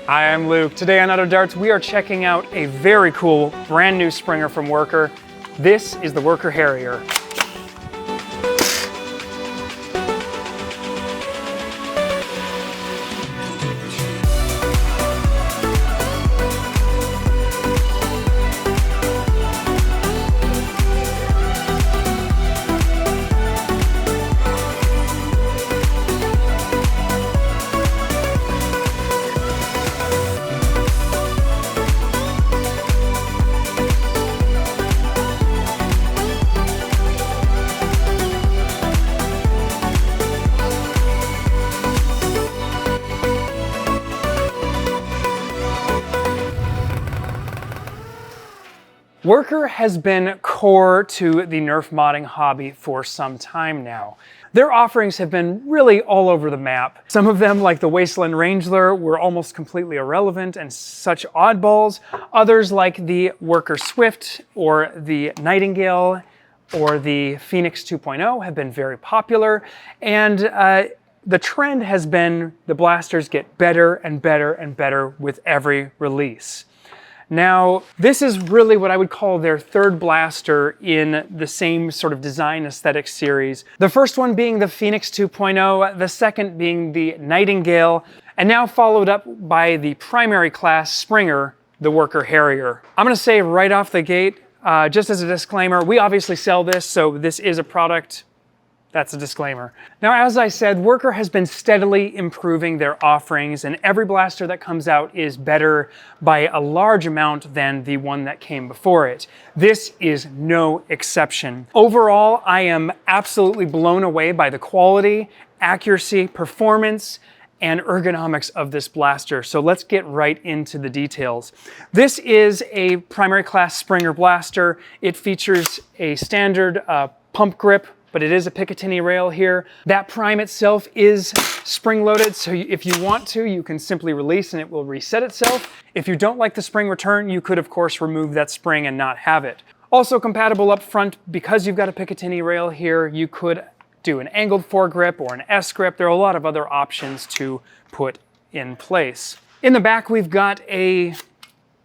Hi, I'm Luke. Today on Auto Darts, we are checking out a very cool brand new Springer from Worker. This is the Worker Harrier. Worker has been core to the Nerf modding hobby for some time now. Their offerings have been really all over the map. Some of them, like the Wasteland Wrangler, were almost completely irrelevant and such oddballs. Others, like the Worker Swift or the Nightingale or the Phoenix 2.0, have been very popular. And the trend has been the blasters get better and better and better with every release. Now, this is really what I would call their third blaster in the same sort of design aesthetic series. The first one being the Phoenix 2.0, the second being the Nightingale, and now followed up by the primary class Springer, the Worker Harrier. I'm gonna say right off the gate, just as a disclaimer, we obviously sell this, so this is a product. That's a disclaimer. Now, as I said, Worker has been steadily improving their offerings, and every blaster that comes out is better by a large amount than the one that came before it. This is no exception. Overall, I am absolutely blown away by the quality, accuracy, performance, and ergonomics of this blaster. So let's get right into the details. This is a primary class Springer blaster. It features a standard pump grip, but it is a Picatinny rail here. That prime itself is spring-loaded, so if you want to, you can simply release and it will reset itself. If you don't like the spring return, you could of course remove that spring and not have it. Also compatible up front, because you've got a Picatinny rail here, you could do an angled foregrip or an S-grip. There are a lot of other options to put in place. In the back, we've got a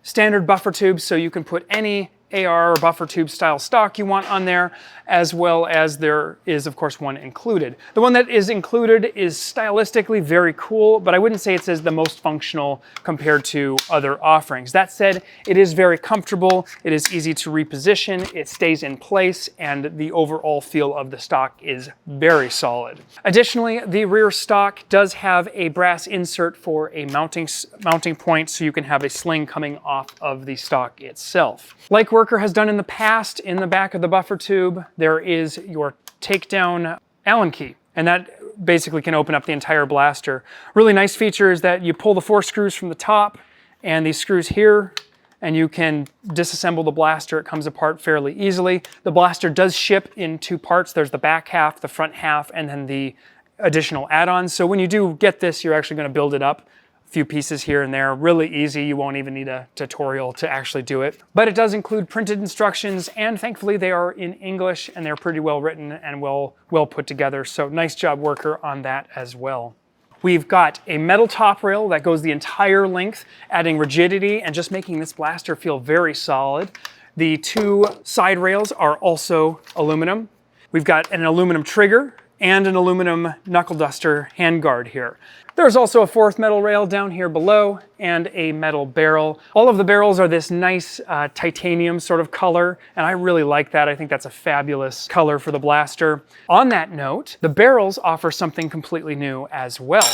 standard buffer tube, so you can put any AR or buffer tube style stock you want on there, as well as there is of course one included. The one that is included is stylistically very cool, but I wouldn't say it's the most functional compared to other offerings. That said, it is very comfortable, it is easy to reposition, it stays in place, and the overall feel of the stock is very solid. Additionally, the rear stock does have a brass insert for a mounting point, so you can have a sling coming off of the stock itself. Like Worker has done in the past, in the back of the buffer tube, there is your takedown Allen key, and that basically can open up the entire blaster. Really nice feature is that you pull the 4 screws from the top and these screws here, and you can disassemble the blaster. It comes apart fairly easily. The blaster does ship in 2 parts. There's the back half, the front half, and then the additional add-ons. So when you do get this, you're actually going to build it up. Few pieces here and there, really easy. You won't even need a tutorial to actually do it. But it does include printed instructions, and thankfully they are in English and they're pretty well written and well put together. So nice job, Worker, on that as well. We've got a metal top rail that goes the entire length, adding rigidity and just making this blaster feel very solid. The 2 side rails are also aluminum. We've got an aluminum trigger and an aluminum knuckle duster handguard here. There's also a 4th metal rail down here below and a metal barrel. All of the barrels are this nice titanium sort of color, and I really like that. I think that's a fabulous color for the blaster. On that note, the barrels offer something completely new as well.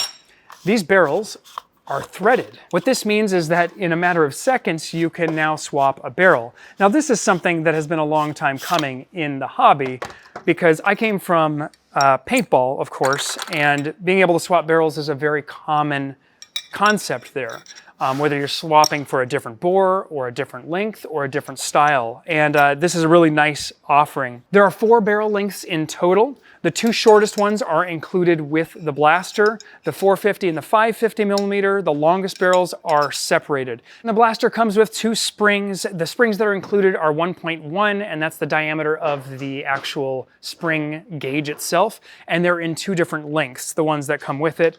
These barrels are threaded. What this means is that in a matter of seconds, you can now swap a barrel. Now, this is something that has been a long time coming in the hobby, because I came from paintball, of course, and being able to swap barrels is a very common concept there. Whether you're swapping for a different bore or a different length or a different style. And this is a really nice offering. There are 4 barrel lengths in total. The 2 shortest ones are included with the blaster. The 450 and the 550 millimeter, the longest barrels are separated. And the blaster comes with 2 springs. The springs that are included are 1.1, and that's the diameter of the actual spring gauge itself. And they're in 2 different lengths, the ones that come with it.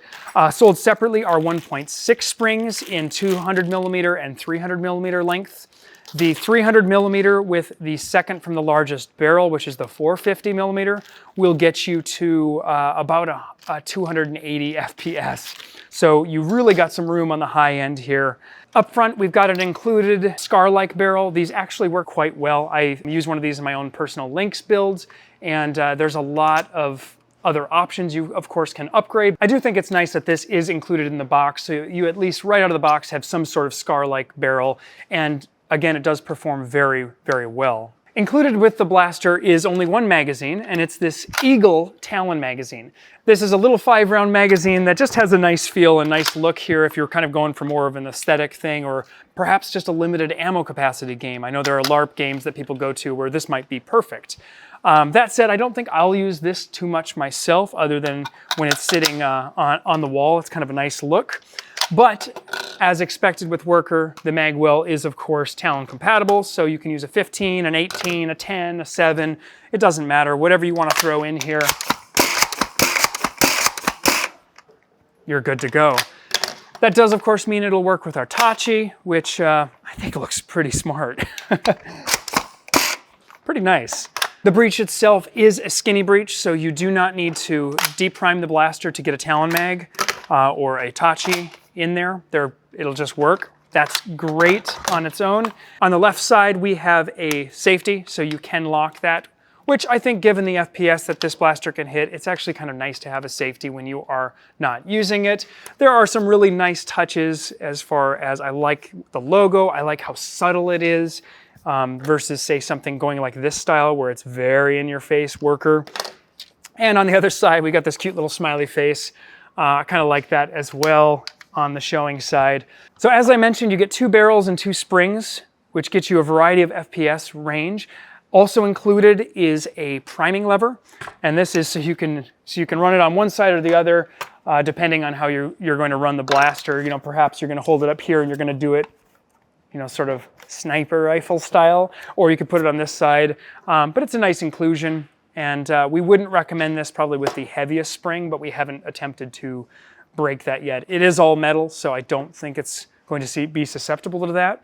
Sold separately are 1.6 springs in in 200 millimeter and 300 millimeter lengths. The 300 millimeter with the second from the largest barrel, which is the 450 millimeter, will get you to about a 280 FPS. So you really got some room on the high end here. Up front, we've got an included scar-like barrel. These actually work quite well. I use one of these in my own personal Lynx builds, and there's a lot of other options you, of course, can upgrade. I do think it's nice that this is included in the box, so you at least right out of the box have some sort of scar-like barrel, and again, it does perform very, very well. Included with the blaster is only one magazine, and it's this Eagle Talon magazine. This is a little 5-round magazine that just has a nice feel and nice look here if you're kind of going for more of an aesthetic thing, or perhaps just a limited ammo capacity game. I know there are LARP games that people go to where this might be perfect. That said, I don't think I'll use this too much myself, other than when it's sitting on the wall. It's kind of a nice look. But as expected with Worker, the mag well is of course Talon compatible, so you can use a 15, an 18, a 10, a 7. It doesn't matter, whatever you want to throw in here, you're good to go. That does of course mean it'll work with our Tachi, which I think looks pretty smart. Pretty nice. The breech itself is a skinny breech, so you do not need to deprime the blaster to get a Talon mag or a Tachi in there. It'll just work. That's great on its own. On the left side, we have a safety, so you can lock that, which I think given the FPS that this blaster can hit, it's actually kind of nice to have a safety when you are not using it. There are some really nice touches as far as I like the logo, I like how subtle it is, versus say something going like this style where it's very in your face Worker. And on the other side, we got this cute little smiley face. I kind of like that as well on the showing side. So as I mentioned, you get 2 barrels and 2 springs, which gets you a variety of FPS range. Also included is a priming lever, and this is so you can run it on one side or the other, depending on how you're going to run the blaster. You know, perhaps you're going to hold it up here and you're going to do it, you know, sort of sniper rifle style, or you could put it on this side. But it's a nice inclusion, and we wouldn't recommend this probably with the heaviest spring, but we haven't attempted to break that yet. It is all metal, so I don't think it's going to be susceptible to that.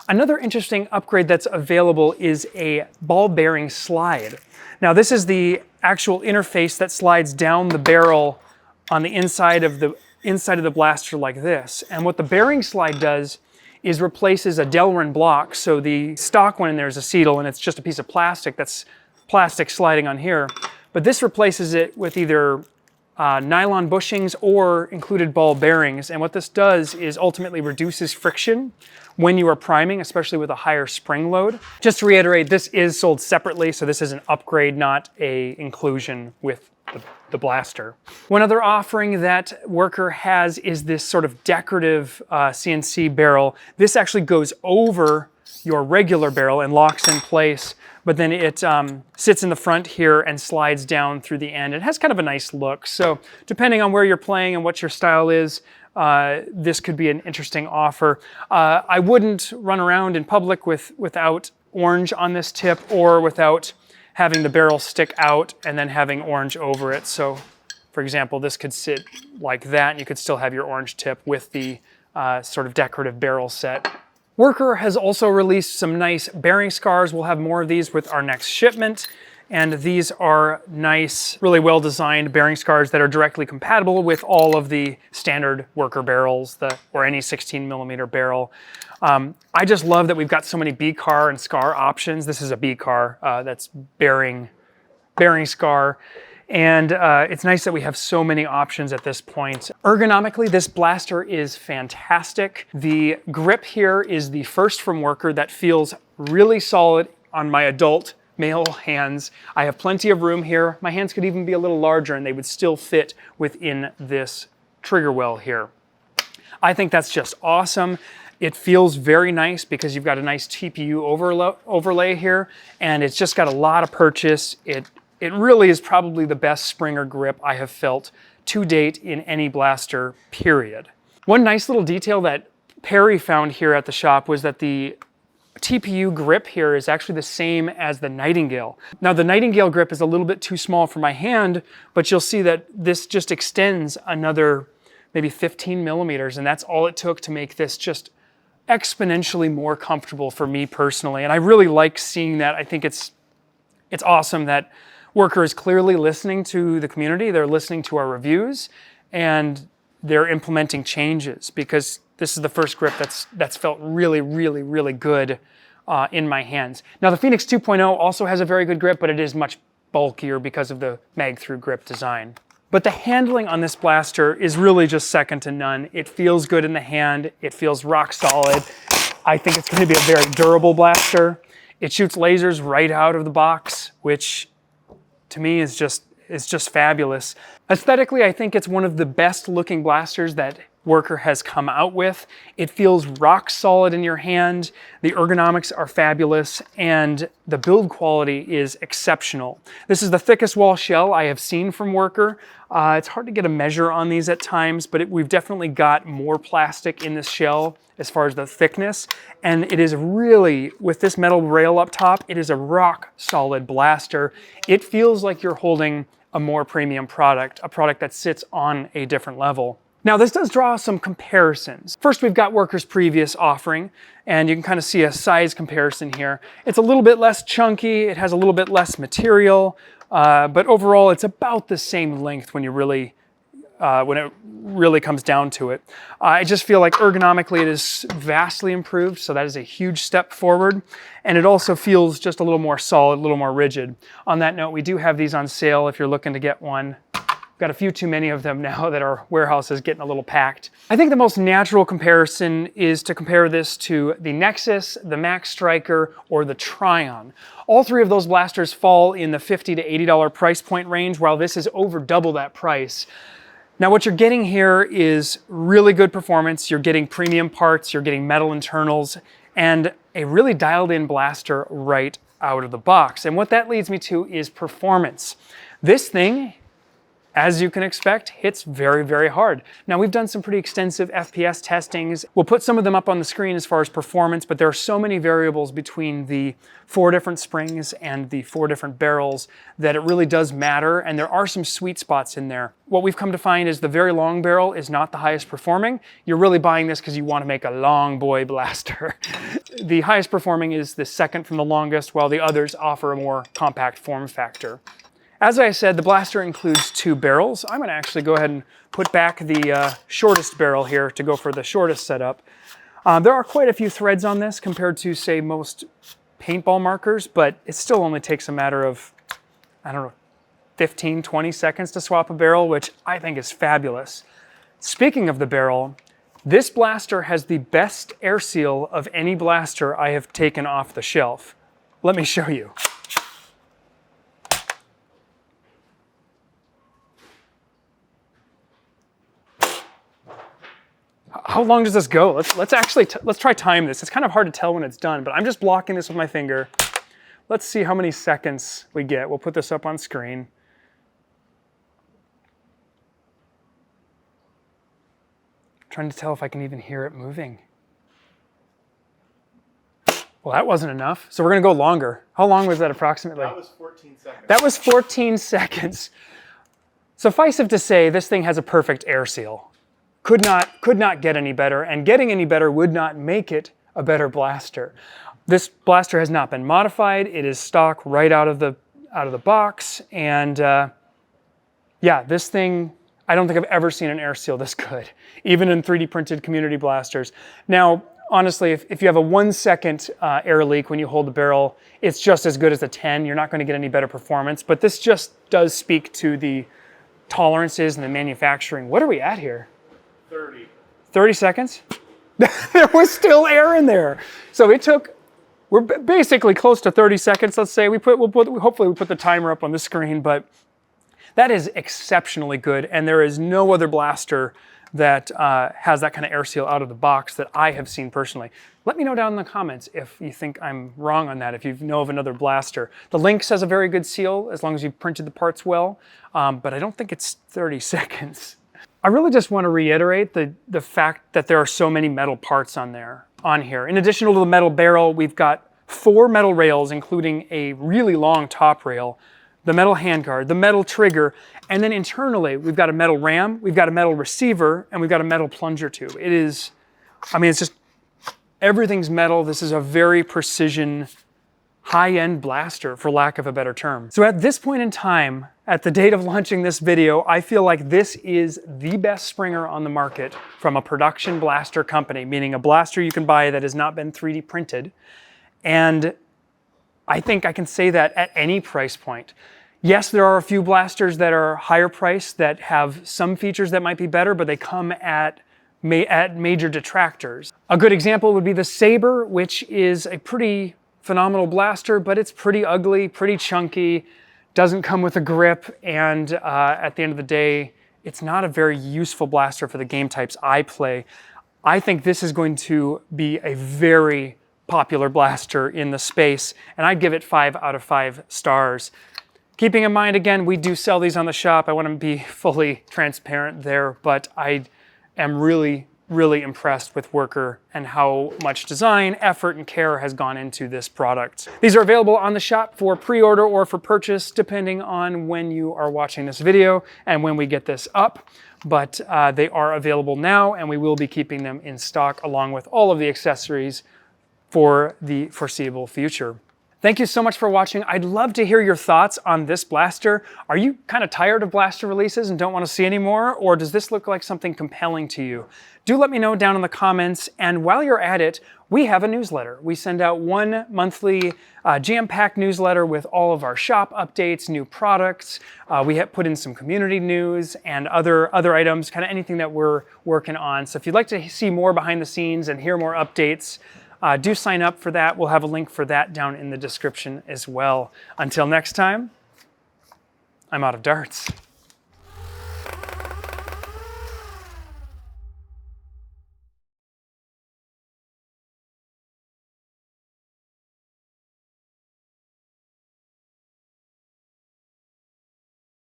Another interesting upgrade that's available is a ball bearing slide. Now this is the actual interface that slides down the barrel on the inside of the blaster like this. And what the bearing slide does is replaces a Delrin block. So the stock one in there is acetal, and it's just a piece of plastic that's plastic sliding on here. But this replaces it with either nylon bushings or included ball bearings. And what this does is ultimately reduces friction when you are priming, especially with a higher spring load. Just to reiterate, this is sold separately, so this is an upgrade, not a inclusion with the blaster. One other offering that Worker has is this sort of decorative CNC barrel. This actually goes over your regular barrel and locks in place, but then it sits in the front here and slides down through the end. It has kind of a nice look. So depending on where you're playing and what your style is, this could be an interesting offer. I wouldn't run around in public without orange on this tip, or without having the barrel stick out and then having orange over it. So for example, this could sit like that, and you could still have your orange tip with the sort of decorative barrel set. Worker has also released some nice bearing scars. We'll have more of these with our next shipment. And these are nice, really well-designed bearing scars that are directly compatible with all of the standard Worker barrels, or any 16 millimeter barrel. I just love that we've got so many B-car and scar options. This is a B-car that's bearing scar. And it's nice that we have so many options at this point. Ergonomically, this blaster is fantastic. The grip here is the first from Worker that feels really solid on my adult male hands. I have plenty of room here. My hands could even be a little larger and they would still fit within this trigger well here. I think that's just awesome. It feels very nice because you've got a nice TPU overlay here, and it's just got a lot of purchase. It really is probably the best Springer grip I have felt to date in any blaster, period. One nice little detail that Perry found here at the shop was that the TPU grip here is actually the same as the Nightingale. Now the Nightingale grip is a little bit too small for my hand, but you'll see that this just extends another maybe 15 millimeters, and that's all it took to make this just exponentially more comfortable for me personally. And I really like seeing that. I think it's awesome that Worker is clearly listening to the community. They're listening to our reviews, and they're implementing changes, because this is the first grip that's felt really, really, really good in my hands. Now the Phoenix 2.0 also has a very good grip, but it is much bulkier because of the mag through grip design. But the handling on this blaster is really just second to none. It feels good in the hand. It feels rock solid. I think it's going to be a very durable blaster. It shoots lasers right out of the box, which to me is just fabulous. Aesthetically, I think it's one of the best looking blasters that Worker has come out with. It feels rock solid in your hand. The ergonomics are fabulous, and the build quality is exceptional. This is the thickest wall shell I have seen from Worker. It's hard to get a measure on these at times, but we've definitely got more plastic in this shell as far as the thickness. And it is really, with this metal rail up top, it is a rock solid blaster. It feels like you're holding a more premium product, a product that sits on a different level. Now this does draw some comparisons. First, we've got Worker's previous offering, and you can kind of see a size comparison here. It's a little bit less chunky, it has a little bit less material, but overall it's about the same length when it really comes down to it. I just feel like ergonomically it is vastly improved, so that is a huge step forward. And it also feels just a little more solid, a little more rigid. On that note, we do have these on sale if you're looking to get one. Got a few too many of them now that our warehouse is getting a little packed. I think the most natural comparison is to compare this to the Nexus, the Max Striker, or the Tryon. All three of those blasters fall in the $50 to $80 price point range, while this is over double that price. Now what you're getting here is really good performance. You're getting premium parts, you're getting metal internals, and a really dialed in blaster right out of the box. And what that leads me to is performance. This thing, as you can expect, hits very, very hard. Now we've done some pretty extensive FPS testings. We'll put some of them up on the screen as far as performance, but there are so many variables between the 4 different springs and the 4 different barrels that it really does matter, and there are some sweet spots in there. What we've come to find is the very long barrel is not the highest performing. You're really buying this because you want to make a long boy blaster. The highest performing is the second from the longest, while the others offer a more compact form factor. As I said, the blaster includes 2 barrels. I'm gonna actually go ahead and put back the shortest barrel here to go for the shortest setup. There are quite a few threads on this compared to, say, most paintball markers, but it still only takes a matter of, I don't know, 15, 20 seconds to swap a barrel, which I think is fabulous. Speaking of the barrel, this blaster has the best air seal of any blaster I have taken off the shelf. Let me show you. How long does this go? Let's try time this. It's kind of hard to tell when it's done, but I'm just blocking this with my finger. Let's see how many seconds we get. We'll put this up on screen. I'm trying to tell if I can even hear it moving. Well, that wasn't enough, so we're gonna go longer. How long was that approximately? That was 14 seconds. That was 14 seconds. Suffice it to say, this thing has a perfect air seal. Could not get any better, and getting any better would not make it a better blaster. This blaster has not been modified. It is stock right out of the box, and yeah, this thing, I don't think I've ever seen an air seal this good, even in 3D printed community blasters. Now, honestly, if you have a 1 second air leak when you hold the barrel, it's just as good as a 10. You're not going to get any better performance, but this just does speak to the tolerances and the manufacturing. What are we at here? 30 seconds? There was still air in there. So it took, we're basically close to 30 seconds, let's say. Hopefully we put the timer up on the screen, but that is exceptionally good. And there is no other blaster that has that kind of air seal out of the box that I have seen personally. Let me know down in the comments if you think I'm wrong on that, if you know of another blaster. The Lynx has a very good seal as long as you've printed the parts well, but I don't think it's 30 seconds. I really just want to reiterate the fact that there are so many metal parts on here. In addition to the metal barrel, we've got 4 metal rails, including a really long top rail. the metal handguard, the metal trigger, and then internally we've got a metal ram, we've got a metal receiver, and we've got a metal plunger tube. It is, I mean, it's just, everything's metal. This is a very precision, high-end blaster, for lack of a better term. So at this point in time, at the date of launching this video, I feel like this is the best Springer on the market from a production blaster company, meaning a blaster you can buy that has not been 3D printed. And I think I can say that at any price point. Yes, there are a few blasters that are higher priced that have some features that might be better, but they come at major detractors. A good example would be the Saber, which is a pretty phenomenal blaster, but it's pretty ugly, pretty chunky, doesn't come with a grip, and at the end of the day, it's not a very useful blaster for the game types I play. I think this is going to be a very popular blaster in the space, and I'd give it 5 out of 5 stars. Keeping in mind, again, we do sell these on the shop. I want to be fully transparent there, but I am really impressed with Worker and how much design, effort, and care has gone into this product. These are available on the shop for pre-order or for purchase, depending on when you are watching this video and when we get this up. But they are available now, and we will be keeping them in stock along with all of the accessories for the foreseeable future. Thank you so much for watching. I'd love to hear your thoughts on this blaster. Are you kind of tired of blaster releases and don't want to see any more? Or does this look like something compelling to you? Do let me know down in the comments. And while you're at it, we have a newsletter. We send out one monthly jam-packed newsletter with all of our shop updates, new products. We have put in some community news and other items, kind of anything that we're working on. So if you'd like to see more behind the scenes and hear more updates, do sign up for that. We'll have a link for that down in the description as well. Until next time, I'm out of darts.